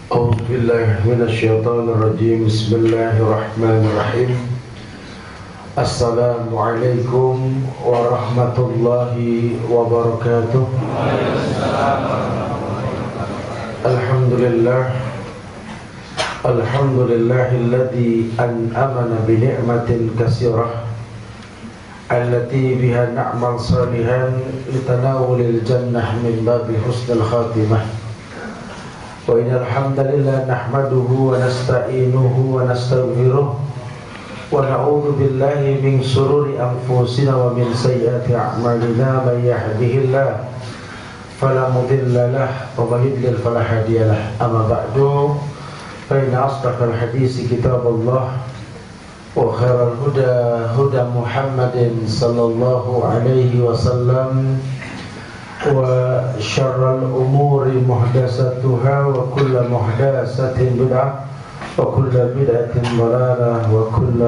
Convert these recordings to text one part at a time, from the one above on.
أعوذ بالله من الشيطان الرجيم. بسم الله الرحمن الرحيم. السلام عليكم ورحمة الله وبركاته. الحمد لله الحمد لله الذي أنعمنا بنعمة كثيرة التي بها نعمل صالحا لتناول الجنة من باب حسن الخاتمة. وإن الحمد لله نحمده ونستعينه ونستغفره ونعوذ بالله من شرور أنفسنا ومن سيئات أعمالنا. من يهده الله فلا مضل له ومن يضلل فلا هادي له. أما بعد فإن أصدق الحديث كتاب الله وخير الهدى هدى محمد صلى الله عليه وسلم وشر الأمور محدثاتها وكل محدثة بدعة وكل بدعة ضلالة وكل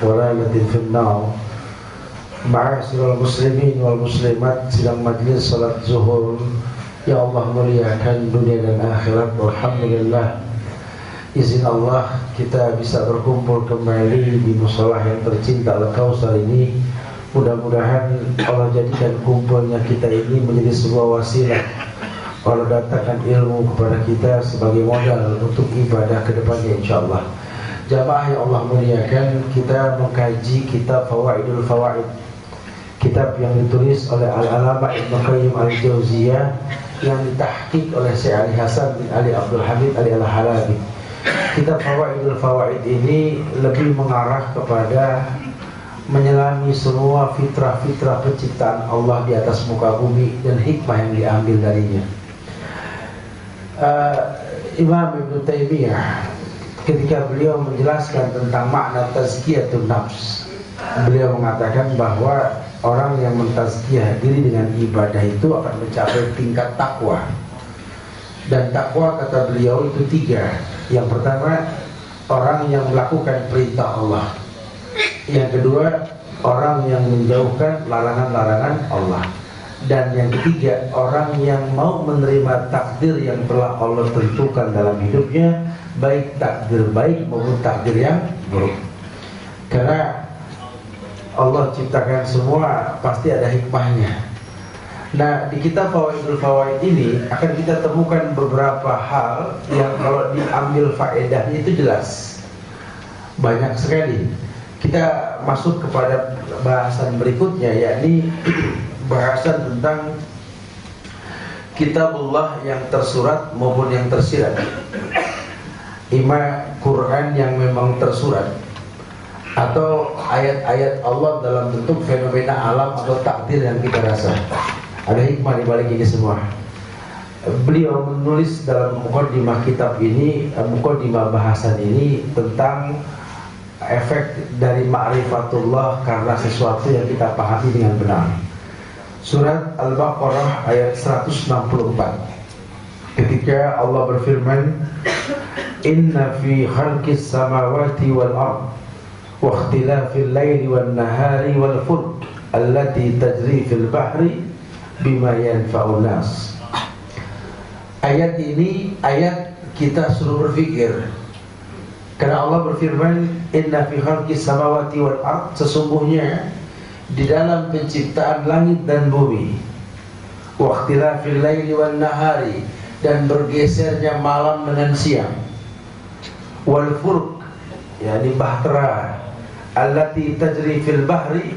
ضلالة في النار. Ma'asyiral muslimin wal muslimat, sidang majlis salat zuhur ya Allah muliakan dunia dan akhirat. Alhamdulillah, izin Allah kita bisa berkumpul kembali di musholah yang tercinta Al-Kautsar ini. Mudah-mudahan Allah jadikan kumpulnya kita ini menjadi sebuah wasilah Allah datangkan ilmu kepada kita sebagai modal untuk ibadah ke depannya insyaallah. Jamaah yang Allah muliakan, kita mengkaji kitab Fawaidul Fawaid, kitab yang ditulis oleh Al-Alama Ibnu Qayyim Al-Jauziyah yang ditahqiq oleh Syekh Ali Hasan bin Ali Abdul Hamid Ali Al-Halabi. Kitab Fawaidul Fawaid ini lebih mengarah kepada menyelami semua fitrah-fitrah penciptaan Allah di atas muka bumi dan hikmah yang diambil darinya. Imam Ibnu Taimiyah ketika beliau menjelaskan tentang makna tazkiyatun nafs, beliau mengatakan bahwa orang yang mentazkiyah diri dengan ibadah itu akan mencapai tingkat takwa. Dan takwa kata beliau itu tiga. Yang pertama, orang yang melakukan perintah Allah. Yang kedua, orang yang menjauhkan larangan-larangan Allah. Dan yang ketiga, orang yang mau menerima takdir yang telah Allah tentukan dalam hidupnya, baik takdir baik maupun takdir yang buruk. Karena Allah ciptakan semua pasti ada hikmahnya. Nah, di kitab Fawaidul Fawaid ini akan kita temukan beberapa hal yang kalau diambil faedahnya itu jelas, banyak sekali. Kita masuk kepada bahasan berikutnya, yakni bahasan tentang kitabullah yang tersurat maupun yang tersirat. Ima Quran yang memang tersurat atau ayat-ayat Allah dalam bentuk fenomena alam atau takdir yang kita rasa. Ada hikmah di balik ini semua. Beliau menulis dalam muqaddimah kitab ini, muqaddimah bahasan ini tentang efek dari ma'rifatullah karena sesuatu yang kita pahami dengan benar. Surat Al-Baqarah ayat 164. Ketika Allah berfirman, "Inna fi khalqis samawati wal ard wa ikhtilafil laili wan nahari wal fulk allati tajri fil bahri bima yanfa'un nas." Ayat ini ayat kita suruh berpikir. Karena Allah berfirman, "Inna fi khalqis samawati wal ard", sesungguhnya di dalam penciptaan langit dan bumi, wa ikhtilafil laili wan nahari, dan bergesernya malam dengan siang, wal fulk, yakni bahtera, allati tajri fil bahri,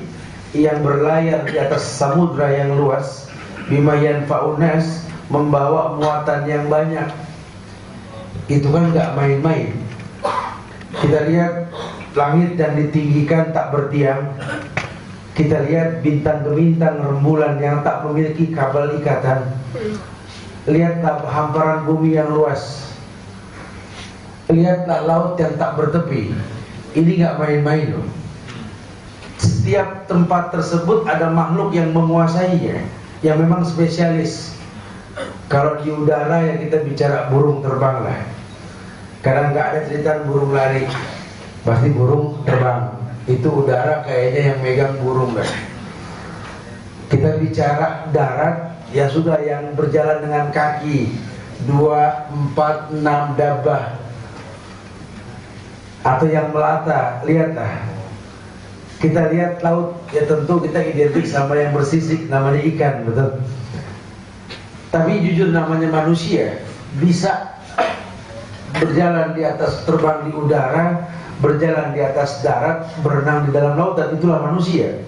yang berlayar di atas samudra yang luas, bima yanfa'un nas, membawa muatan yang banyak. Itu kan enggak main-main. Kita lihat langit yang ditinggikan tak bertiang. Kita lihat bintang gemintang rembulan yang tak memiliki kabel ikatan. Lihatlah hamparan bumi yang luas. Lihatlah laut yang tak bertepi. Ini gak main-main loh. Setiap tempat tersebut ada makhluk yang menguasainya, yang memang spesialis. Kalau di udara ya kita bicara burung terbang lah. Karena gak ada cerita burung lari, pasti burung terbang. Itu udara kayaknya yang megang burung kan. Kita bicara darat, ya sudah yang berjalan dengan kaki 2, 4, 6 dabah atau yang melata. Lihatlah, kita lihat laut, ya tentu kita identik sama yang bersisik, namanya ikan, betul. Tapi jujur namanya manusia bisa berjalan di atas, terbang di udara, berjalan di atas darat, berenang di dalam lautan, itulah manusia.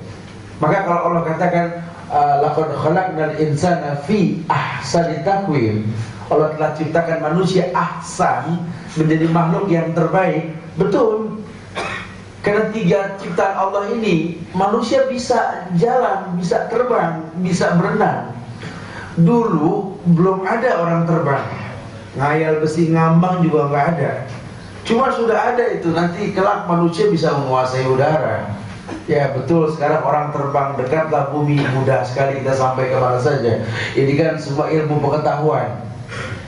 Maka kalau Allah katakan laqad khalaqnal insana fi ahsani taqwim, Allah telah ciptakan manusia ahsan, menjadi makhluk yang terbaik. Betul. Karena 3 ciptaan Allah ini, manusia bisa jalan, bisa terbang, bisa berenang. Dulu belum ada orang terbang, ngayal besi ngambang juga nggak ada. Cuma sudah ada itu, nanti kelak manusia bisa menguasai udara. Ya betul, sekarang orang terbang, dekatlah bumi, mudah sekali kita sampai ke mana saja. Ini kan semua ilmu pengetahuan.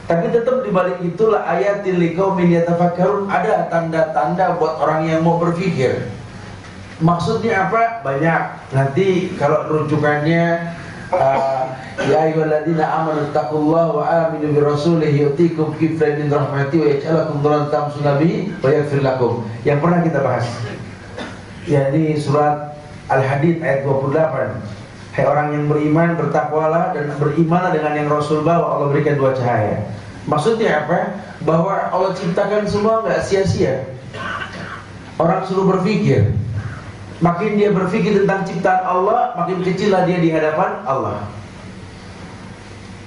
Tapi tetap dibalik itulah ayatil liqaumin yatafakkarun, ada tanda-tanda buat orang yang mau berpikir. Maksudnya apa? Banyak. Nanti kalau rujukannya ya ayyuhalladzina amanu taqullaha wa aminu birrasulihi yu'tikum kiflan min rahmati wa yaj'alakum nuran tamshuna bihi wa yaghfir lakum. Yang pernah kita bahas. Ya, ini surat Al-Hadid ayat 28. Hai orang yang beriman, bertakwalah dan berimanlah dengan yang Rasul bawa, Allah berikan 2 cahaya. Maksudnya apa? Bahwa Allah ciptakan semua nggak sia-sia. Orang suruh berpikir. Makin dia berpikir tentang ciptaan Allah, makin kecillah dia di hadapan Allah.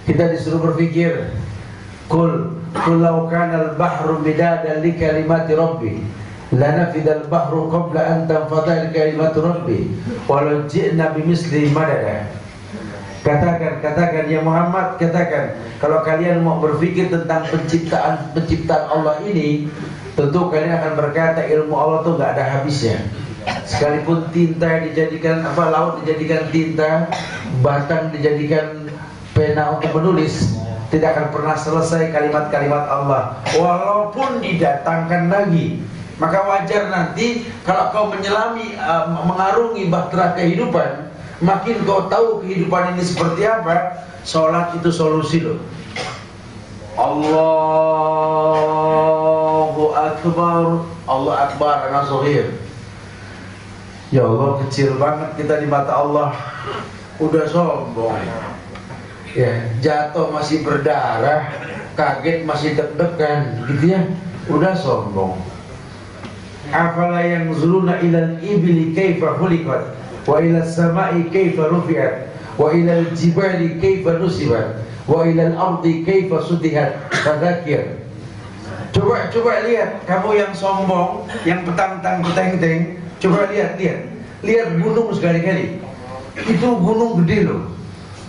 Kita disuruh berpikir. Qul law kana al-bahru midadan li kalimati rabbi lanafidal bahru qabla an tanfadha kalimatu rabbi walau ji'na bimisli madada. Katakan ya Muhammad, katakan kalau kalian mau berpikir tentang penciptaan Allah ini, tentu kalian akan berkata ilmu Allah tuh nggak ada habisnya. Sekalipun tinta dijadikan laut dijadikan tinta, batang dijadikan pena untuk menulis, tidak akan pernah selesai kalimat-kalimat Allah walaupun didatangkan lagi. Maka wajar nanti kalau kau menyelami, mengarungi bahtera kehidupan, makin kau tahu kehidupan ini seperti apa. Sholat itu solusi loh. Allahu Akbar, Allah Akbar, anak sohir. Ya Allah, kecil banget kita di mata Allah. Udah sombong. Ya, jatuh masih berdarah, kaget masih deg-degan, gitu ya. Udah sombong. Afala yanzuruna ilal ibli kaifa khuliqat wa ilas sama'i kaifa rufi'at wa ilal jibali kaifa nusibat wa ilal ardi kaifa sutihat. Fadzakir. Coba lihat kamu yang sombong, yang petang-petang peteng-teng, coba lihat gunung sekali-kali. Itu gunung gede loh.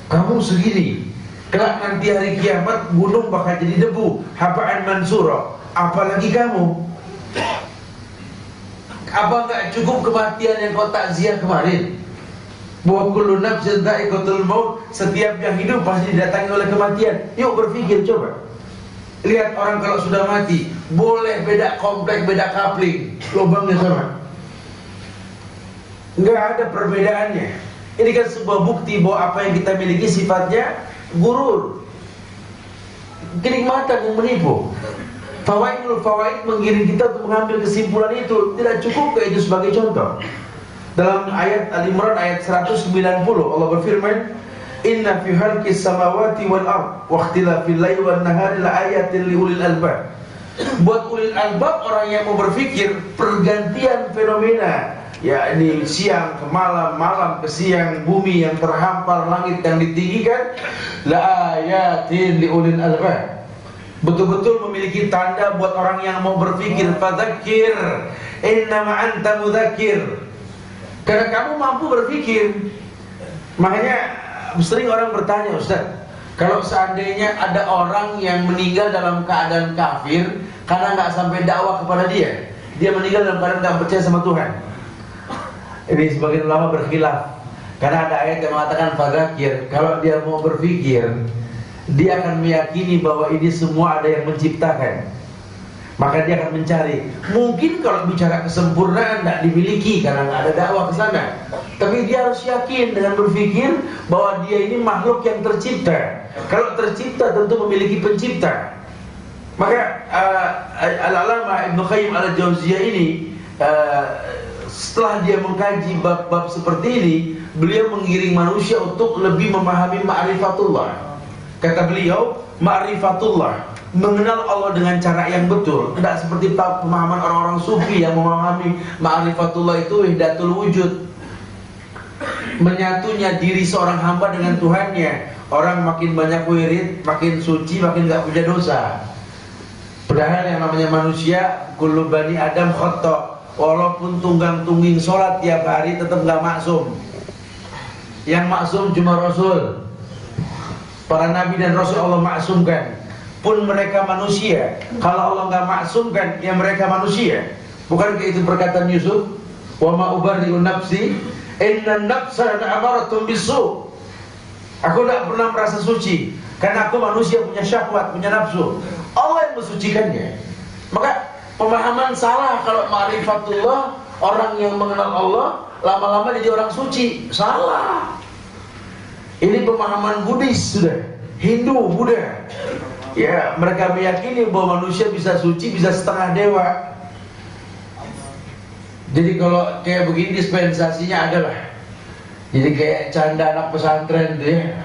Kamu segini. Kelak nanti hari kiamat gunung bakal jadi debu, haba'an mansura. Apalagi kamu. Apa enggak cukup kematian yang kau takziah kemarin? Bahwa kullu nafsin dha'iqatul maut, setiap yang hidup pasti didatangi oleh kematian. Yuk berpikir coba. Lihat orang kalau sudah mati, boleh beda komplek, beda kapling, lubangnya sama. Enggak ada perbedaannya. Ini kan sebuah bukti bahwa apa yang kita miliki sifatnya gurur, kenikmatan yang menipu. Fawaidul fawaid mengiring kita untuk mengambil kesimpulan itu. Tidak cukup ke itu sebagai contoh. Dalam ayat Al-Imran ayat 190 Allah berfirman, Inna fi khalqis samawati wal ard wa ikhtilafil laili wan nahari la ayatin liulil albab. Buat ulil albab, orang yang mau berpikir pergantian fenomena, ya ini siang ke malam, malam ke siang, bumi yang terhampar, langit yang ditinggikan, la ayatin liulil albab. Betul-betul memiliki tanda buat orang yang mau berpikir. Fadzakir innama anta mudzakir. Karena kamu mampu berpikir. Makanya sering orang bertanya, Ustaz, kalau seandainya ada orang yang meninggal dalam keadaan kafir karena nggak sampai dakwah kepada dia meninggal dalam keadaan nggak percaya sama Tuhan. Ini sebagian ulama berkhilaf. Karena ada ayat yang mengatakan fadzakir, kalau dia mau berpikir, dia akan meyakini bahwa ini semua ada yang menciptakan. maka dia akan mencari. Mungkin kalau bicara kesempurnaan tidak dimiliki karena nggak ada dakwah ke sana. Tapi dia harus yakin dengan berpikir bahwa dia ini makhluk yang tercipta. Kalau tercipta tentu memiliki pencipta. Maka Al-Allamah Ibnu Qayyim Al-Jauziyah ini setelah dia mengkaji bab-bab seperti ini, beliau menggiring manusia untuk lebih memahami ma'rifatullah. Kata beliau, ma'rifatullah, mengenal Allah dengan cara yang betul. Tidak seperti pemahaman orang-orang sufi yang memahami ma'rifatullah itu wahdatul wujud, menyatunya diri seorang hamba dengan Tuhannya. Orang makin banyak wirid, makin suci, makin gak punya dosa. Padahal yang namanya manusia, kullu bani Adam khata', walaupun tunggang-tungging sholat tiap hari tetap gak maksum. Yang maksum cuma Rasul. Para nabi dan Rasul Allah maksumkan. Pun mereka manusia. Kalau Allah gak maksumkan, ya mereka manusia. Bukankah itu perkataan Yusuf? Wa ma ubarri'u nafsi inna nafsa la'amaratun bisu'. Aku tidak pernah merasa suci karena aku manusia, punya syahwat, punya nafsu. Allah yang mensucikannya. Maka pemahaman salah kalau ma'rifatullah, orang yang mengenal Allah lama-lama jadi orang suci. Salah. Ini pemahaman Buddhis sudah, Hindu, Buddha. Ya, mereka meyakini bahwa manusia bisa suci, bisa setengah dewa. Jadi kalau kayak begini dispensasinya adalah, jadi kayak canda anak pesantren tuh ya.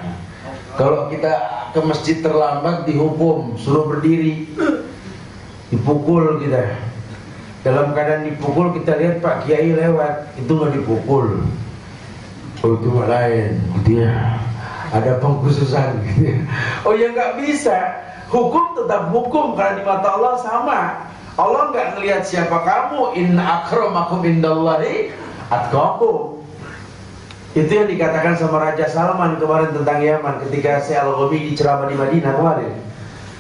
Kalau kita ke masjid terlambat dihukum, suruh berdiri, dipukul kita. Dalam keadaan dipukul kita lihat Pak Kiai lewat, itu nggak dipukul. Oh itu nggak lain, gitu ya. Ada pengkhususan, gitu ya. Oh ya nggak bisa. Hukum tetap hukum karena di mata Allah sama. Allah nggak ngelihat siapa kamu. Inna akramakum indallahi atqakum. Itu yang dikatakan sama Raja Salman kemarin tentang Yaman ketika Syekh Al-Ghamidi ceramah di Madinah kemarin.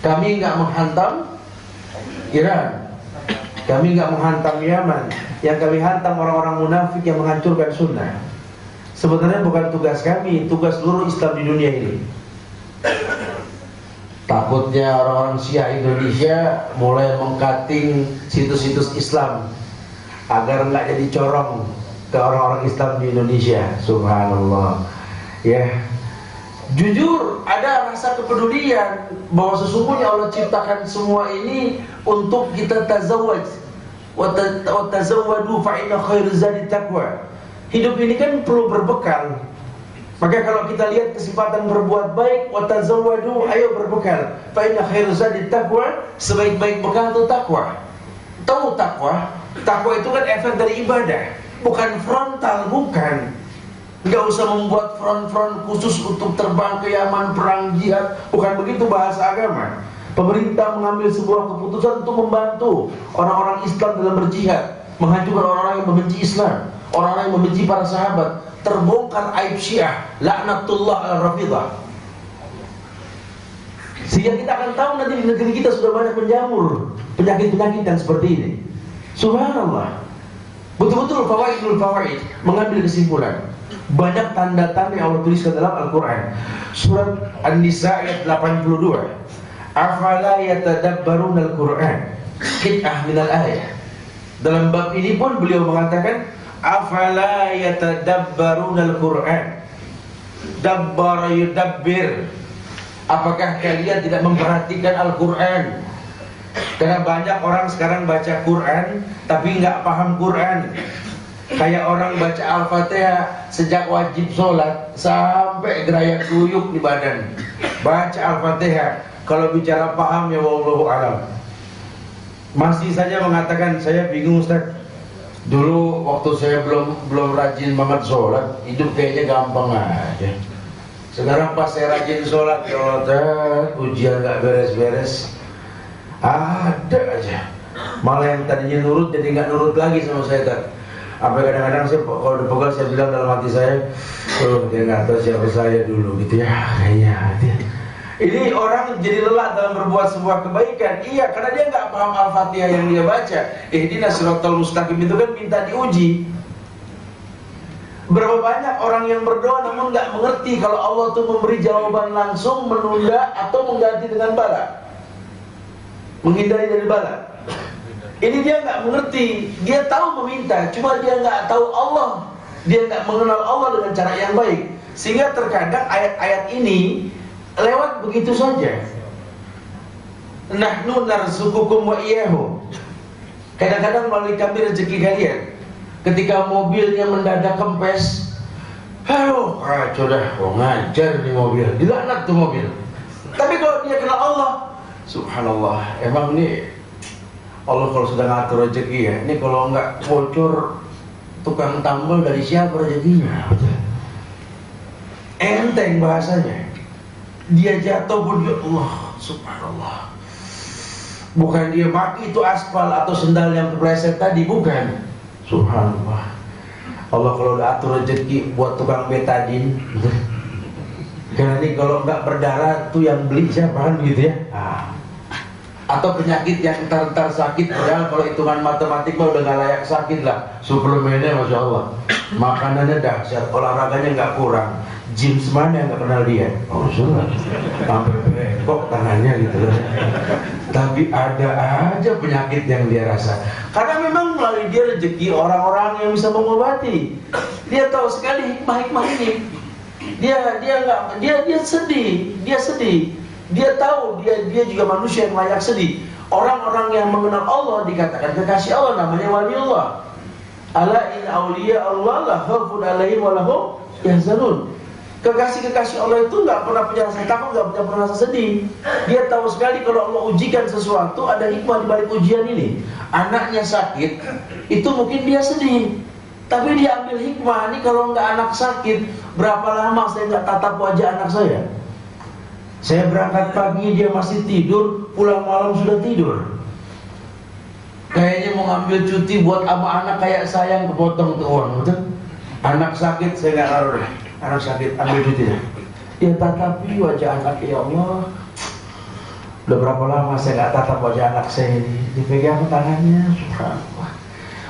Kami nggak menghantam Iran, kami nggak menghantam Yaman. Yang kami hantam orang-orang munafik yang menghancurkan sunnah. Sebenarnya bukan tugas kami, tugas seluruh Islam di dunia ini. Takutnya orang-orang Syiah Indonesia mulai mengkating situs-situs Islam agar nggak jadi corong ke orang-orang Islam di Indonesia. Subhanallah. Ya, jujur ada rasa kepedulian bahwa sesungguhnya Allah ciptakan semua ini untuk kita tazawwaj. Wa tazawwadu fa inna khairaz zadi taqwa. Hidup ini kan perlu berbekal. Maka kalau kita lihat kesempatan berbuat baik, wa tazawwadu, ayo berbekal. Fa inna khairaz zadi taqwa, sebaik-baik bekal itu takwa. Tahu takwa? Takwa itu kan efek dari ibadah. Bukan frontal, bukan. Nggak usah membuat front-front khusus untuk terbang ke Yaman, perang jihad. Bukan begitu bahasa agama. Pemerintah mengambil sebuah keputusan untuk membantu orang-orang Islam dalam berjihad, menghancurkan orang-orang yang membenci Islam, orang-orang yang membenci para sahabat. Terbongkar aib Syiah, laknatullah al-Rafidah. Sehingga kita akan tahu nanti di negeri kita sudah banyak menjamur penyakit-penyakit yang seperti ini. Subhanallah. Betul-betul fawaid mengambil kesimpulan. Banyak tanda-tanda yang Allah tuliskan dalam Al-Quran. Surat An-Nisa ayat 82. Afala yatadabbarun al-Quran qit'ah minal ayat. Dalam bab ini pun beliau mengatakan afala yatadabbarun al-Quran. Dabbar yudabbir. Apakah kalian tidak memperhatikan Al-Quran? Karena banyak orang sekarang baca Quran tapi nggak paham Quran. Kayak orang baca Al-Fatihah sejak wajib sholat sampai geraya kuyuk di badan. Baca Al-Fatihah, kalau bicara paham ya wallahu alam. Masih saja mengatakan saya bingung Ustaz. Dulu waktu saya belum rajin banget sholat, hidup kayaknya gampang aja. Sekarang pas saya rajin sholat, ya Allah, ujian nggak beres-beres. Ada aja. Malah yang tadinya nurut jadi nggak nurut lagi sama saya kan. Apa kadang-kadang saya kalau dipegang saya bilang dalam hati saya, oh dia nggak tahu siapa saya dulu gitu ya. Kayaknya dia. Ini orang jadi lelah dalam berbuat sebuah kebaikan. Iya, karena dia nggak paham Al-Fatihah yang dia baca. Ihdinas siratal mustaqim itu kan minta diuji. Berapa banyak orang yang berdoa namun nggak mengerti kalau Allah tuh memberi jawaban langsung, menunda atau mengganti dengan bala. menghindari dari bala. Ini dia nggak mengerti, dia tahu meminta, cuma dia nggak tahu Allah, dia nggak mengenal Allah dengan cara yang baik, sehingga terkadang ayat-ayat ini lewat begitu saja. Nahnu narzuqukum wa iyyahu. Kadang-kadang melalui kami rezeki kalian. Ketika mobilnya mendadak kempes, aduh, kacau dah, ngajar nih mobil, dilaknat tuh mobil. Tapi kalau dia kenal Allah, subhanallah, emang nih Allah kalau sudah ngatur rezeki ya, ini kalau nggak bocor tukang tambal dari siapa rezekinya? Enteng bahasanya. Dia jatuh pun dia Allah, subhanallah. Bukan dia maki itu aspal atau sendal yang kepleset tadi, bukan. Subhanallah. Allah kalau udah atur rezeki buat tukang betadin, karena ini kalau nggak berdarah tuh yang beli siapa kan gitu ya. Atau penyakit yang entar sakit, padahal kalau hitungan matematik mah udah nggak layak sakit lah. Suplemennya masya Allah, makanannya dahsyat, olahraganya nggak kurang. James mana yang nggak kenal dia? Oh sudah, sampai bengkok tangannya gitu loh. Tapi ada aja penyakit yang dia rasa. Karena memang melalui dia rezeki orang-orang yang bisa mengobati. Dia tahu sekali hikmah-hikmah ini. Dia sedih. Dia tahu dia juga manusia yang layak sedih. Orang-orang yang mengenal Allah dikatakan kekasih Allah, namanya waliullah. Ala in auliya Allah la khaufun alaihim wa lahum yahzanun. Kekasih-kekasih Allah itu nggak pernah punya rasa takut, nggak pernah rasa sedih. Dia tahu sekali kalau Allah ujikan sesuatu, ada hikmah di balik ujian ini. Anaknya sakit, itu mungkin dia sedih, tapi dia ambil hikmah. Ini kalau nggak anak sakit, berapa lama saya nggak tatap wajah anak saya? Saya berangkat pagi dia masih tidur, pulang malam sudah tidur. Kayaknya mau ngambil cuti buat sama anak kayak sayang kepotong tuh uang, betul? Anak sakit saya nggak ngaruh deh. Anak sakit ambil cuti deh. Dia tatapi wajah anak, ya Allah. Udah berapa lama saya nggak tatap wajah anak saya ini? Dipegang tangannya, subhanallah.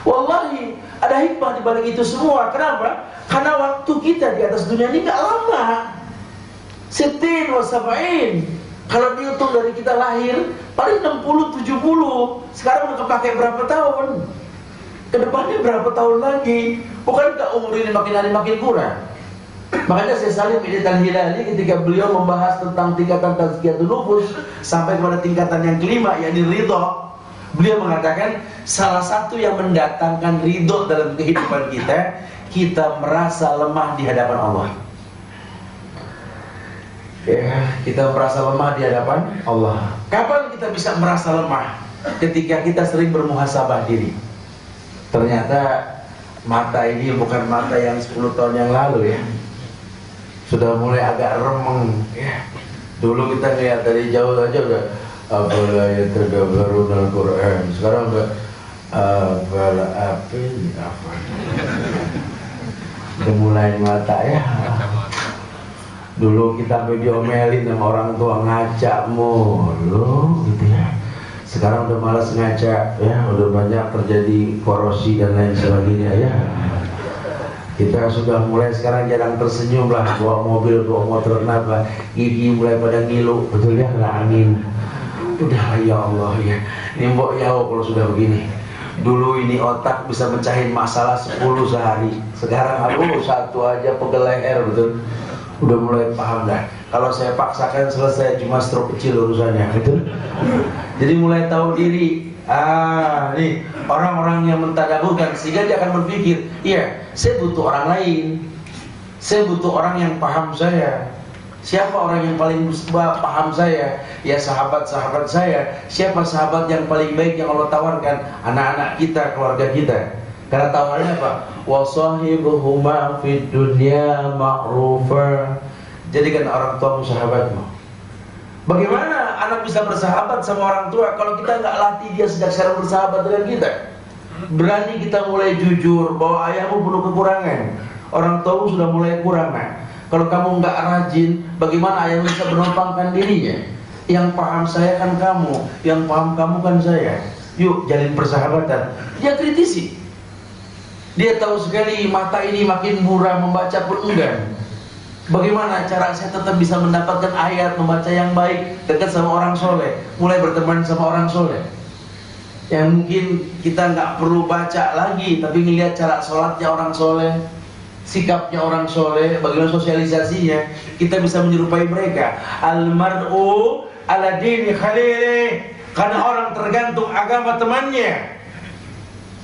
Wallahi ada hikmah di balik itu semua. Kenapa? Karena waktu kita di atas dunia ini nggak lama. Sittin wa sab'in. Kalau dihitung dari kita lahir paling 60, 70. Sekarang udah kepake berapa tahun? Kedepannya berapa tahun lagi? Bukankah umur ini makin hari makin kurang? Makanya saya saling Ibn Al-Hilali ketika beliau membahas tentang tingkatan tazkiyatun nufus sampai kepada tingkatan yang kelima, yakni ridho. Beliau mengatakan salah satu yang mendatangkan ridho dalam kehidupan kita merasa lemah di hadapan Allah. Ya, kita merasa lemah di hadapan Allah. Kapan kita bisa merasa lemah? Ketika kita sering bermuhasabah diri. Ternyata mata ini bukan mata yang 10 tahun yang lalu ya. Sudah mulai agak remeng ya. Dulu kita lihat dari jauh aja udah afala yatadabbarun al-Qur'an. Sekarang udah afala udah mulai mata ya. Dulu kita sampai diomelin sama orang tua, ngajak mulu gitu ya. Sekarang udah malas ngajak ya, udah banyak terjadi korosi dan lain sebagainya ya. Kita sudah mulai sekarang jarang tersenyum lah, bawa mobil, bawa motor, kenapa? Gigi mulai pada ngilu, betul ya, kena angin. Udah ya Allah ya, ini mbok ya kalau sudah begini. Dulu ini otak bisa mecahin masalah 10 sehari. Sekarang aduh satu aja pegel leher, betul. Udah mulai paham dah. Kalau saya paksakan selesai cuma stroke kecil urusannya, betul. Jadi mulai tahu diri. Nih orang-orang yang mentadaburkan sehingga dia akan berpikir, iya, saya butuh orang lain. Saya butuh orang yang paham saya. Siapa orang yang paling paham saya? Ya sahabat-sahabat saya. Siapa sahabat yang paling baik yang Allah tawarkan? Anak-anak kita, keluarga kita. Karena tawarannya apa? Wa sahibuhuma fid dunya ma'rufa. Jadikan orang tuamu sahabatmu. Bagaimana anak bisa bersahabat sama orang tua kalau kita nggak latih dia sejak sekarang bersahabat dengan kita? Berani kita mulai jujur bahwa ayahmu penuh kekurangan, orang tuamu sudah mulai kurang. Kalau kamu nggak rajin, bagaimana ayahmu bisa menumpangkan dirinya? Yang paham saya kan kamu, yang paham kamu kan saya. Yuk jalin persahabatan. Dia kritisi. Dia tahu sekali mata ini makin murah membaca pun enggan. Bagaimana cara saya tetap bisa mendapatkan ayat, membaca yang baik, dekat sama orang soleh, mulai berteman sama orang soleh. Yang mungkin kita nggak perlu baca lagi, tapi ngelihat cara sholatnya orang soleh, sikapnya orang soleh, bagaimana sosialisasinya, kita bisa menyerupai mereka. Almar'u ala dini khalili, karena orang tergantung agama temannya.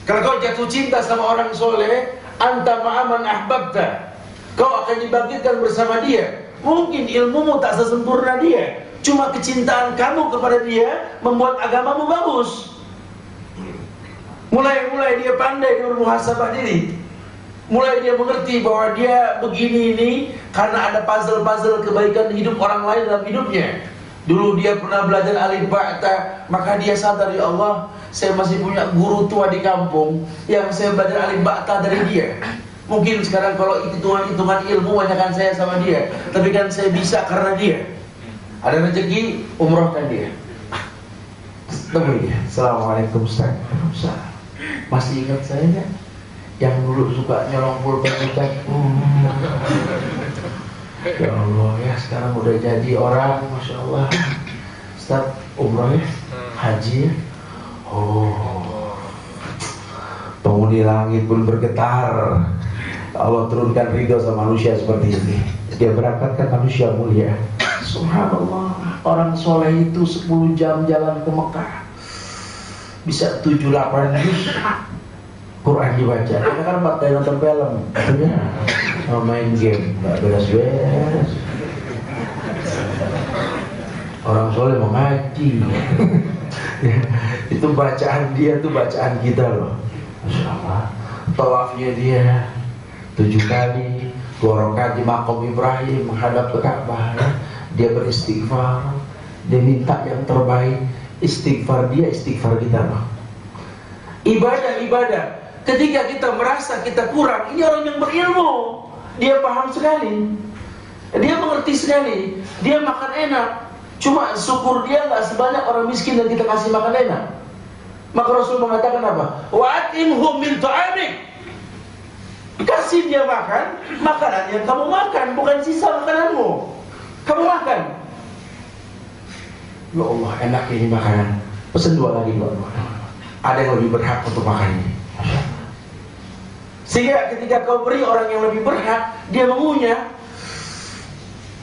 Kalau kau jatuh cinta sama orang soleh, anta ma'aman ahbabta, kau akan dibangkitkan bersama dia. Mungkin ilmumu tak sesempurna dia, cuma kecintaan kamu kepada dia membuat agamamu bagus. Mulai dia pandai bermuhasabah diri. Mulai dia mengerti bahwa dia begini ini karena ada puzzle-puzzle kebaikan hidup orang lain dalam hidupnya. Dulu dia pernah belajar alif ba ta, maka dia sadar, ya Allah, saya masih punya guru tua di kampung yang saya belajar alif ba ta dari dia. Mungkin sekarang kalau hitungan-hitungan ilmu banyakkan saya sama dia, tapi kan saya bisa karena dia. Ada rezeki, umrohkan dia. Temui dia. Assalamualaikum Ustaz. Masih ingat saya kan? Yang dulu suka nyolong pulpen Ustaz. Ya Allah ya, sekarang udah jadi orang, Masya Allah. Ustaz, umroh ya? Haji ya? Oh, penghuni langit pun bergetar. Allah turunkan ridho sama manusia seperti ini. Dia berangkatkan manusia mulia. Subhanallah, orang soleh itu 10 jam jalan ke Mekah, bisa 7-8 juz Quran dibaca. Kita kan pakai nonton film, main game, nggak beres-beres. Orang soleh mau ngaji. Itu bacaan dia tuh bacaan kita loh. Masya Allah. Tawafnya dia 7 kali, 2 rakaat di Maqam Ibrahim menghadap ke Ka'bah. Dia beristighfar, dia minta yang terbaik. Istighfar dia, istighfar kita loh. Ibadah. Ketika kita merasa kita kurang, ini orang yang berilmu. Dia paham sekali, dia mengerti sekali, dia makan enak. Cuma syukur dia nggak sebanyak orang miskin dan kita kasih makan enak. Maka Rasul mengatakan apa? Wa'atimhum min ta'amik. Kasih dia makan makanan yang kamu makan, bukan sisa makananmu. Kamu makan. Ya Allah, enak ini makanan. Pesen 2 lagi, 2. Ada yang lebih berhak untuk makan ini. Sehingga ketika kau beri orang yang lebih berhak, dia mengunyah.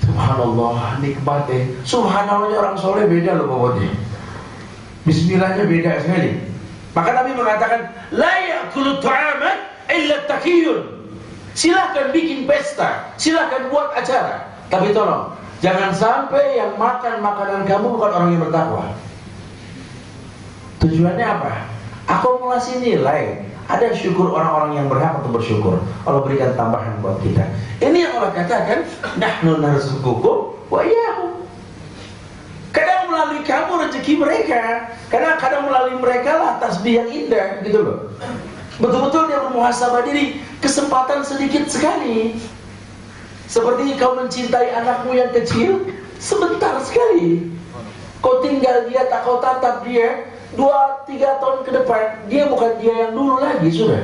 Subhanallah, nikmatin. Subhanallah, orang soleh beda loh pokoknya. Bismillahnya beda sekali. Maka Nabi mengatakan, la ya'kulu ta'aman illa taqiyun. Silahkan bikin pesta, silahkan buat acara, tapi tolong jangan sampai yang makan makanan kamu bukan orang yang bertakwa. Tujuannya apa? Akumulasi nilai. Ada syukur orang-orang yang berhak untuk bersyukur. Allah berikan tambahan buat kita. Ini yang Allah katakan, nahnu narzuqukum wa iyyahum. Kadang melalui kamu rezeki mereka, kadang melalui mereka lah tasbih yang indah, gitu loh. Betul-betul dia bermuhasabah diri. Kesempatan sedikit sekali. Seperti kau mencintai anakmu yang kecil, sebentar sekali. Kau tinggal dia, tak kau tatap dia 2-3 tahun ke depan, dia bukan dia yang dulu lagi sudah.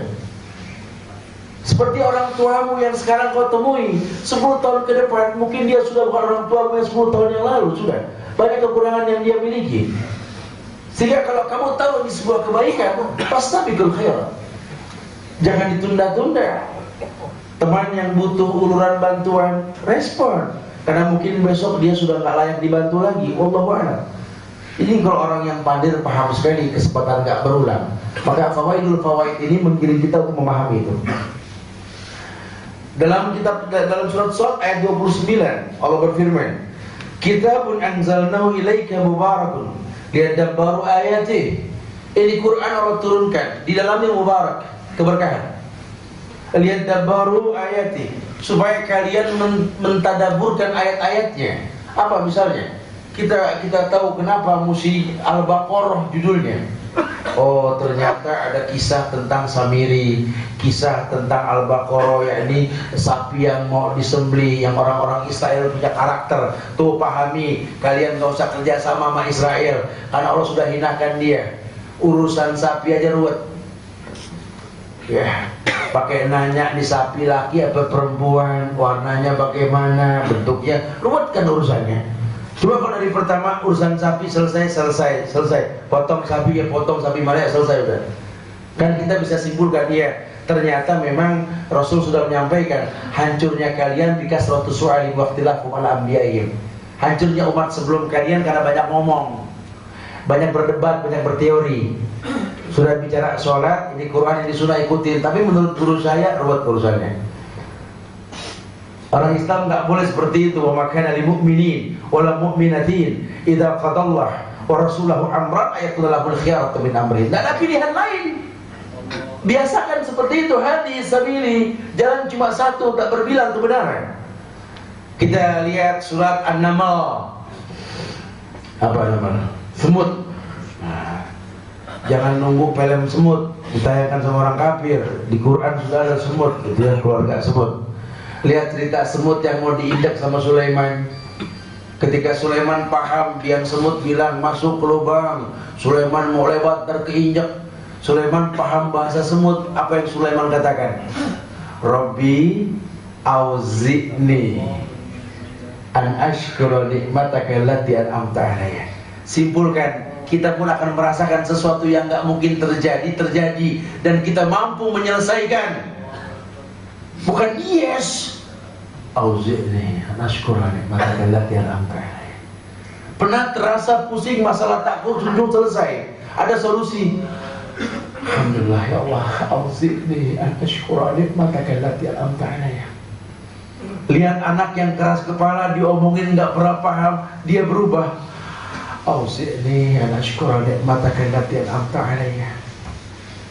Seperti orang tuamu yang sekarang kau temui 10 tahun ke depan, mungkin dia sudah bukan orang tuamu yang 10 tahun yang lalu sudah. Banyak kekurangan yang dia miliki. Sehingga kalau kamu tahu ini sebuah kebaikan, fastabiqul khairat. Jangan ditunda-tunda. Teman yang butuh uluran bantuan, respon. Karena mungkin besok dia sudah nggak layak dibantu lagi. Wallahu a'lam. Ini kalau orang yang pandir paham sekali, kesempatan nggak berulang. Maka fawaidul fawaid ini menggiring kita untuk memahami itu. Dalam surat Shad ayat 29 Allah berfirman, Kitabun anzalnahu ilaika mubarakun liyadabbaru ayatih. Ini Quran Allah turunkan, di dalamnya mubarak, keberkahan. Liyadabbaru ayatih, supaya kalian mentadaburkan ayat-ayatnya. Apa misalnya? Kita tahu kenapa musi Al-Baqarah judulnya. Oh, ternyata ada kisah tentang Samiri, kisah tentang Al-Baqarah, yakni sapi yang mau disembelih, yang orang-orang Israel punya karakter. Tuh pahami, kalian gak usah kerja sama Israel, karena Allah sudah hinakan dia. Urusan sapi aja ruwet. Ya, pakai nanya nih sapi laki apa perempuan, warnanya bagaimana, bentuknya, ruwet kan urusannya. Coba kalau dari pertama urusan sapi selesai. Potong sapi ya potong sapi mana ya selesai udah. Kan kita bisa simpulkan ya, ternyata memang Rasul sudah menyampaikan hancurnya kalian di kasratus su'ali wa ikhtilafum ala anbiya'ihim. Hancurnya umat sebelum kalian karena banyak ngomong, banyak berdebat, banyak berteori. Sudah bicara sholat, ini Quran, ini sunnah ikutin, tapi menurut guru saya ruwet urusannya. Orang Islam nggak boleh seperti itu. Wa makana lil mu'minin wala mu'minatin idza qadallah wa rasulahu amran ayatul lahul khiyaratu min amri. Tidak ada pilihan lain. Biasakan seperti itu, hadi sabili, jalan cuma satu, tak berbilang kebenaran. Kita lihat surat An-Naml. Apa namanya? Semut. Nah, jangan nunggu film semut ditayangkan sama orang kafir. Di Quran sudah ada semut, gitu ya, keluarga semut. Lihat cerita semut yang mau diinjak sama Sulaiman. Ketika Sulaiman paham, biang semut bilang masuk ke lubang. Sulaiman mau lewat terkeinjak. Sulaiman paham bahasa semut. Apa yang Sulaiman katakan? Rabbi auzi'ni an ashkura nikmataka allati an'amta alayya. Simpulkan, kita pun akan merasakan sesuatu yang gak mungkin terjadi dan kita mampu menyelesaikan. Bukan yes. Auzi'ni an ashkura nikmataka allati an'amta alayya. Pernah terasa pusing masalah takut, sujud selesai, ada solusi. Alhamdulillah ya Allah, auzi'ni an ashkura nikmataka allati an'amta alayya. Lihat anak yang keras kepala, diomongin nggak pernah paham, dia berubah. Auzi'ni an ashkura nikmataka allati an'amta alayya.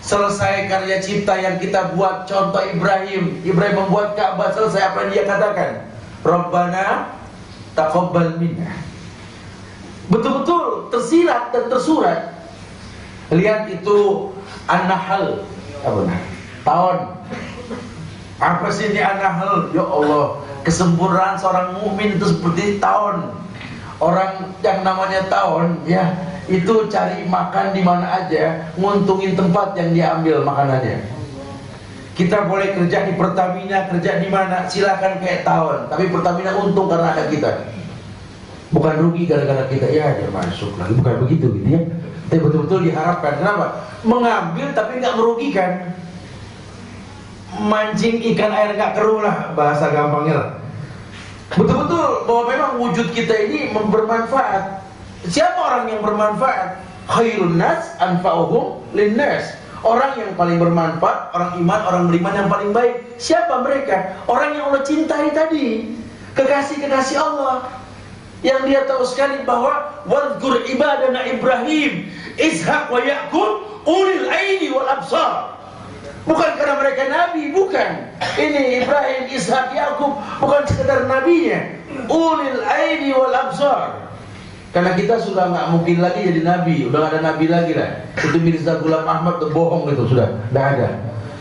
Selesai karya cipta yang kita buat, contoh Ibrahim membuat Ka'bah, selesai apa yang dia katakan? Rabbana taqabbal minna. Betul-betul tersirat dan tersurat. Lihat itu An-Nahl, tahun. Apa sih ini An-Nahl? Ya Allah, kesempurnaan seorang mukmin itu seperti tahun. Orang yang namanya tahun, ya, itu cari makan di mana aja, nguntungin tempat yang dia ambil makanannya. Kita boleh kerja di Pertamina, kerja di mana, silakan kayak tahun. Tapi Pertamina untung karena ada kita. Bukan rugi gara-gara kita, ya dia masuk lagi, bukan begitu gitu ya. Tapi betul-betul diharapkan. Kenapa? Mengambil tapi nggak merugikan. Mancing ikan air nggak keruh lah, bahasa gampangnya lah. Betul-betul bahwa memang wujud kita ini bermanfaat. Siapa orang yang bermanfaat? Khairun nas anfa'uhum linnas. Orang yang paling bermanfaat, orang iman, orang beriman yang paling baik. Siapa mereka? Orang yang Allah cintai tadi, kekasih-kekasih Allah, yang dia tahu sekali bahwa wadhkur ibadana Ibrahim, Ishaq wa Ya'qub ulil aidi wal absar. Bukan karena mereka nabi, bukan. Ini Ibrahim, Ishaq, Ya'qub bukan sekedar nabinya, ulil aidi wal absar. Karena kita sudah nggak mungkin lagi jadi nabi, udah nggak ada nabi lagi lah. Itu Mirza Ghulam Ahmad tuh bohong gitu, sudah nggak ada.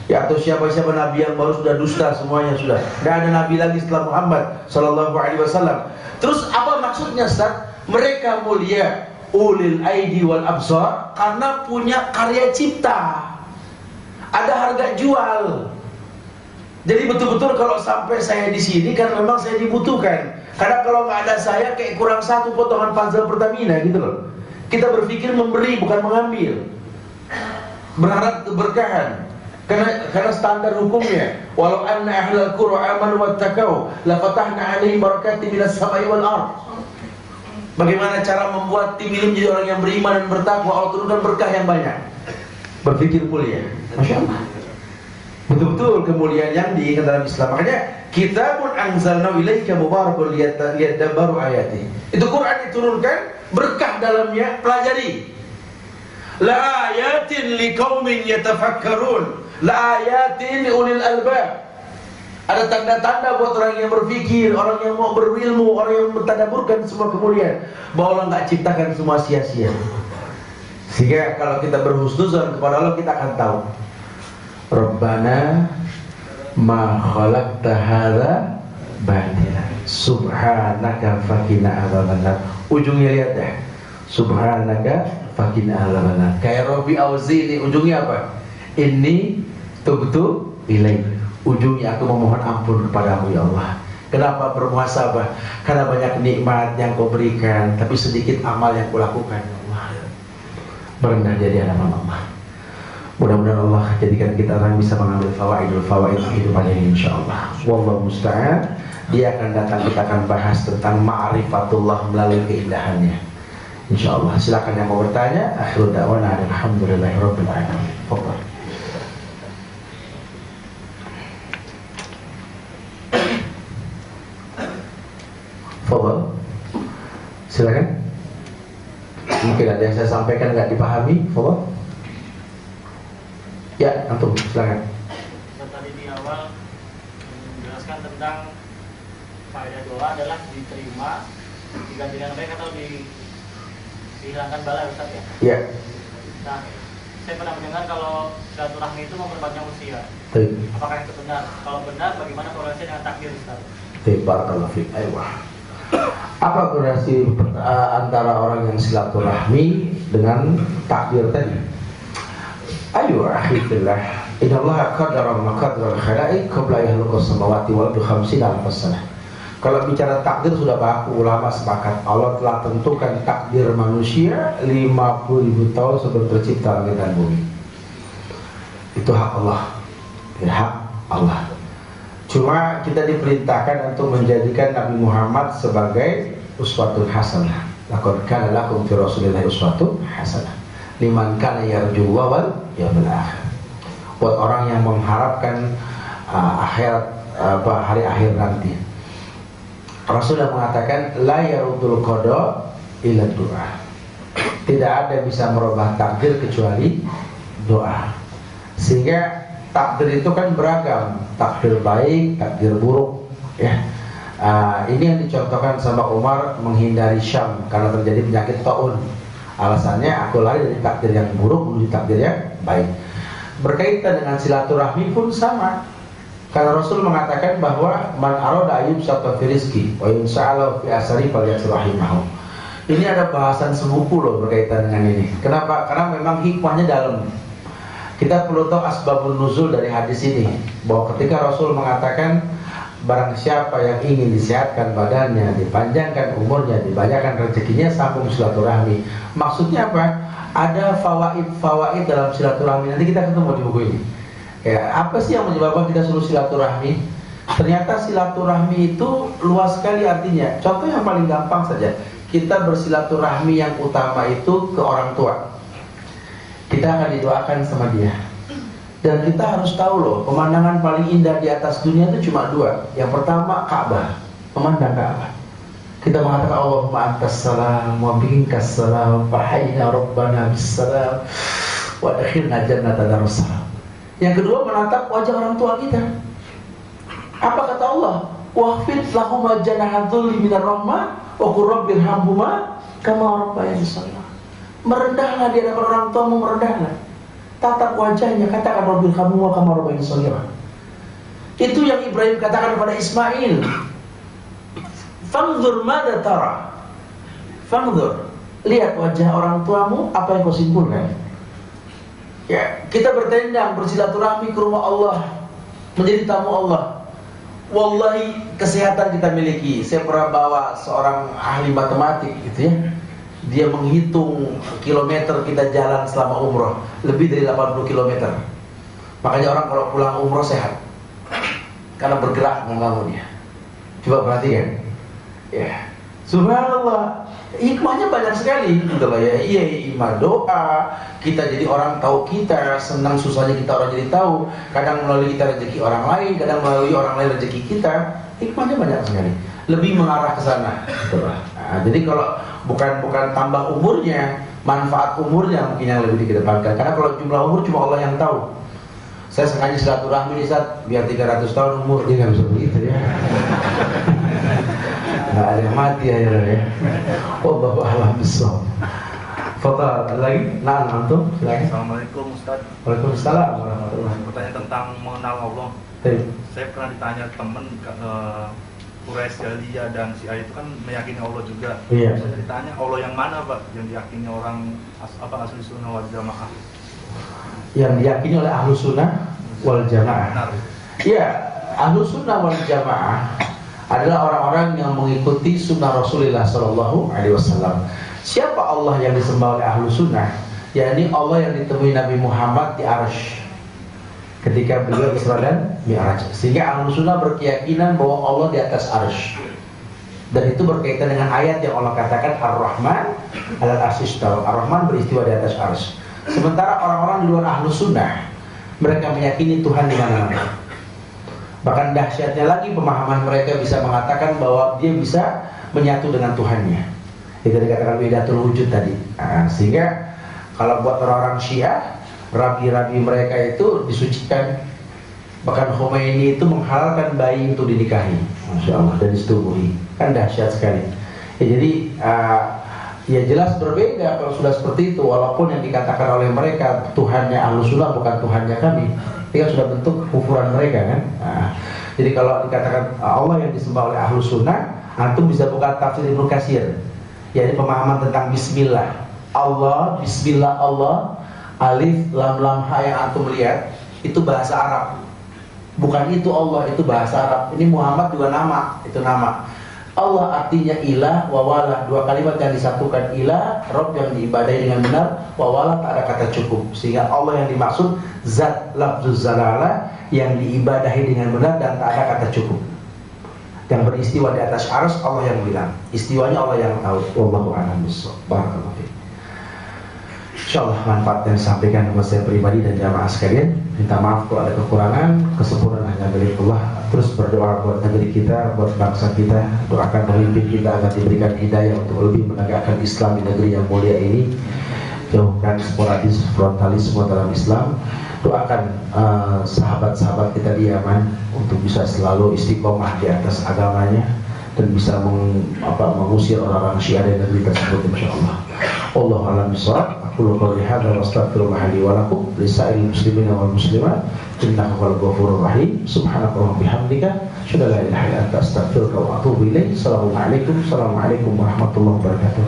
Ya, atau siapa-siapa nabi yang baru sudah dusta semuanya, sudah nggak ada nabi lagi setelah Muhammad Sallallahu Alaihi Wasallam. Terus apa maksudnya, Ustaz? Mereka mulia, ulil aidi wal absar, karena punya karya cipta, ada harga jual. Jadi betul-betul kalau sampai saya di sini kan memang saya dibutuhkan. Karena kalau nggak ada saya kayak kurang satu potongan panzel Pertamina gitu loh. Kita berpikir memberi bukan mengambil. Berharap keberkahan. Karena standar hukumnya, walau anna ahlal qura amanu wattaqau la fatahna 'alaihim barakatin minas samai wal ardh. Bagaimana cara membuat tim ini menjadi orang yang beriman dan bertakwa? Allah turunkan berkah yang banyak. Berpikir mulia, Masya Allah. Betul-betul kemuliaan yang diingat dalam Islam. Makanya kita pun anzalna ilaika mubarakun liyadabbaru ayati. Itu Quran diturunkan, berkah dalamnya, pelajari. La ayatin liqaumin yatafakkarun, la ayatin liulil albab. Ada tanda-tanda buat orang yang berpikir, orang yang mau berilmu, orang yang mentadabburkan semua kemuliaan, bahwa Allah nggak ciptakan semua sia-sia. Sehingga kalau kita berhusnuzon kepada Allah, kita akan tahu, Rabbana ma khalaqta hadza batila subhanaka faqina adzabannar. Ujungnya lihat deh, subhanaka faqina adzabannar. Kayak Rabbi auzi'ni, ujungnya apa? Inni tubtu ilaik. Ujungnya aku memohon ampun kepadamu ya Allah. Kenapa bermuhasabah? Karena banyak nikmat yang kau berikan, tapi sedikit amal yang kulakukan ya Allah. Berendah jadi hadapan Allah. Mudah-mudahan Allah jadikan kita orang bisa mengambil fawaid kehidupan ini insyaallah. Wallahu musta'an. Dia akan datang, kita akan bahas tentang ma'rifatullah melalui keindahannya insyaallah. Silakan yang mau bertanya. Akhirul da'wana alhamdulillahirabbil alamin. Fadhal. Fadhal. Silakan. Mungkin ada yang saya sampaikan nggak dipahami. Fadhal. Ya, antum silakan. Tadi di awal menjelaskan tentang faedah doa adalah diterima, diganti dengan baik atau dihilangkan bala, Ustaz ya? Iya. Nah, saya pernah mendengar kalau silaturahmi itu memperpanjang usia. Baik. Apakah itu benar? Kalau benar, bagaimana korelasi dengan takdir, Ustaz? Barakallahu fiik. Apa korelasi antara orang yang silaturahmi dengan takdir tadi? Ayo akhirullah. Innallaha qaddara maqadara al-khalaiq qabla yakhluqas samawati wal ardi 50,000 sana. Kalau bicara takdir sudah baku, ulama sepakat Allah telah tentukan takdir manusia 50.000 tahun sebelum tercipta langit dan bumi. Itu hak Allah. Hak Allah. Cuma kita diperintahkan untuk menjadikan Nabi Muhammad sebagai uswatun hasanah. Laqad kana lakum fi Rasulillahi uswatun hasanah liman kana yarjullaha wal yawmil akhir. Buat orang yang mengharapkan hari akhir nanti. Rasulullah mengatakan la yarudul qada illa doa. Tidak ada bisa merubah takdir kecuali doa. Sehingga takdir itu kan beragam, takdir baik, takdir buruk ya. Ini yang dicontohkan sama Umar menghindari Syam karena terjadi penyakit taun. Alasannya aku lari dari takdir yang buruk menuju takdir yang baik. Berkaitan dengan silaturahmi pun sama. Karena Rasul mengatakan bahwa man arada ayyub sata fi rizqi wa yunsa'ala fi asari falyasrahimahu. Ini ada bahasan sebuku loh berkaitan dengan ini. Kenapa? Karena memang hikmahnya dalam. Kita perlu tahu asbabun nuzul dari hadis ini, bahwa ketika Rasul mengatakan barang siapa yang ingin disehatkan badannya, dipanjangkan umurnya, dibanyakan rezekinya, sambung silaturahmi. Maksudnya apa? Ada fawaid dalam silaturahmi. Nanti kita ketemu di buku ini. Ya, apa sih yang menyebabkan kita suruh silaturahmi? Ternyata silaturahmi itu luas sekali artinya. Contoh yang paling gampang saja, kita bersilaturahmi yang utama itu ke orang tua. Kita akan didoakan sama dia. Dan kita harus tahu loh, pemandangan paling indah di atas dunia itu cuma dua. Yang pertama Ka'bah, memandang Ka'bah. Kita mengatakan Allahumma antas salam wa minkas salam fa hayna rabbana bis salam wa adkhilna jannata darussalam. Yang kedua menatap wajah orang tua kita. Apa kata Allah? Wahfid lahuma janaha dhulli minar rahmah wa qur rabbirhamhuma kama rabbayani shaghira. Merendahlah di hadapan orang tuamu, merendahlah. Tatap wajahnya, katakan Rabbil kamu wa kama rabbayani shaghira. Itu yang Ibrahim katakan kepada Ismail. Fanzur madza tara. Fanzur, lihat wajah orang tuamu, apa yang kau simpulkan? Ya, kita bertendang, bersilaturahmi ke rumah Allah, menjadi tamu Allah. Wallahi kesehatan kita miliki. Saya pernah bawa seorang ahli matematik gitu ya. Dia menghitung kilometer kita jalan selama umroh, lebih dari 80 kilometer. Makanya orang kalau pulang umroh sehat, karena bergerak mengganggu dia. Coba perhatikan, ya, subhanallah, hikmahnya banyak sekali, gitu loh ya. Iya, iman doa, kita jadi orang tahu kita, senang susahnya kita orang jadi tahu. Kadang melalui kita rezeki orang lain, kadang melalui orang lain rezeki kita. Hikmahnya banyak sekali, lebih mengarah ke sana, gitu loh. Nah, jadi kalau bukan tambah umurnya, manfaat umurnya mungkin yang lebih dikedepankan. Karena kalau jumlah umur cuma Allah yang tahu. Saya sengaja silaturahmi nih Ustaz, biar 300 tahun umur. Dia nggak bisa begitu ya. Nggak ada yang mati akhirnya ya. Wallahu a'lam bishawab. Fadhal, ada lagi? Nah, antum silakan. Assalamualaikum Ustaz. Waalaikumsalam warahmatullahi wabarakatuh. Bertanya tentang mengenal Allah. Saya pernah ditanya teman Quraisy Jahiliyah dan Syiah itu kan meyakini Allah juga. Iya. Saya ditanya Allah yang mana Pak yang diyakini orang ahli sunnah wal jamaah? Yang diyakini oleh ahlu sunnah wal jamaah. Benar. Ya, Ahlus Sunnah wal Jamaah adalah orang-orang yang mengikuti sunnah Rasulullah Sallallahu Alaihi Wasallam. Siapa Allah yang disembah oleh Ahlus Sunnah? yakni Allah yang ditemui Nabi Muhammad di Arsy ketika beliau Isra dan Mi'raj. Sehingga Ahlus Sunnah berkeyakinan bahwa Allah di atas Arsy. Dan itu berkaitan dengan ayat yang Allah katakan Ar-Rahman 'alal 'arsy istawa. Ar-Rahman beristiwa di atas Arsy. Sementara orang-orang di luar Ahlus Sunnah, mereka meyakini Tuhan di mana-mana. Bahkan dahsyatnya lagi pemahaman mereka bisa mengatakan bahwa dia bisa menyatu dengan Tuhannya. Itu dikatakan widatul wujud tadi. Sehingga kalau buat orang-orang Syiah, rabi-rabi mereka itu disucikan. Bahkan Khomeini itu menghalalkan bayi untuk dinikahi, Masya Allah, dan disetubuhi. Kan dahsyat sekali. Ya, jadi ya jelas berbeda kalau sudah seperti itu. Walaupun yang dikatakan oleh mereka Tuhannya Ahlus Sunnah bukan Tuhannya kami, itu kan sudah bentuk kufuran mereka kan. Jadi kalau dikatakan Allah yang disembah oleh Ahlus Sunnah, antum bisa buka tafsir Ibnu Katsir. Yaitu pemahaman tentang Bismillah. Allah, Bismillah Allah, alif, lam, lam, ha yang antum lihat itu bahasa Arab. Bukan itu Allah, itu bahasa Arab. Ini Muhammad juga nama, itu nama. Allah artinya ilah, wawalah. Dua kalimat yang disatukan, ilah, Rabb yang diibadahi dengan benar, wawalah tak ada kata cukup. Sehingga Allah yang dimaksud zat lafzuz zalalah yang diibadahi dengan benar dan tak ada kata cukup. Yang beristiwa di atas arsy Allah yang bilang. Istiwanya Allah yang tahu. Wallahu a'lam bishawab. Barakallahu fiik. Insyaallah manfaat yang disampaikan kepada saya pribadi dan jamaah sekalian. Minta maaf kalau ada kekurangan, kesempurnaan hanya milik Allah. Terus berdoa buat negeri kita, buat bangsa kita. Doakan pemimpin kita agar diberikan hidayah untuk lebih menegakkan Islam di negeri yang mulia ini. Jauhkan sporadis frontalisme dalam Islam. Doakan sahabat-sahabat kita di Yaman untuk bisa selalu istiqomah di atas agamanya dan bisa mengusir orang-orang Syiah dari negeri tersebut, insyaallah. Wallahu a'lam bishawab. Aqulu qouli hadza wa astaghfirullah li wa lakum li sa'iril muslimina wal muslimat innahu huwal ghafurur rahim. Subhanaka wa bihamdika asyhadu an la ilaha illa anta astaghfiruka wa atubu ilaik. Assalamualaikum warahmatullahi wabarakatuh.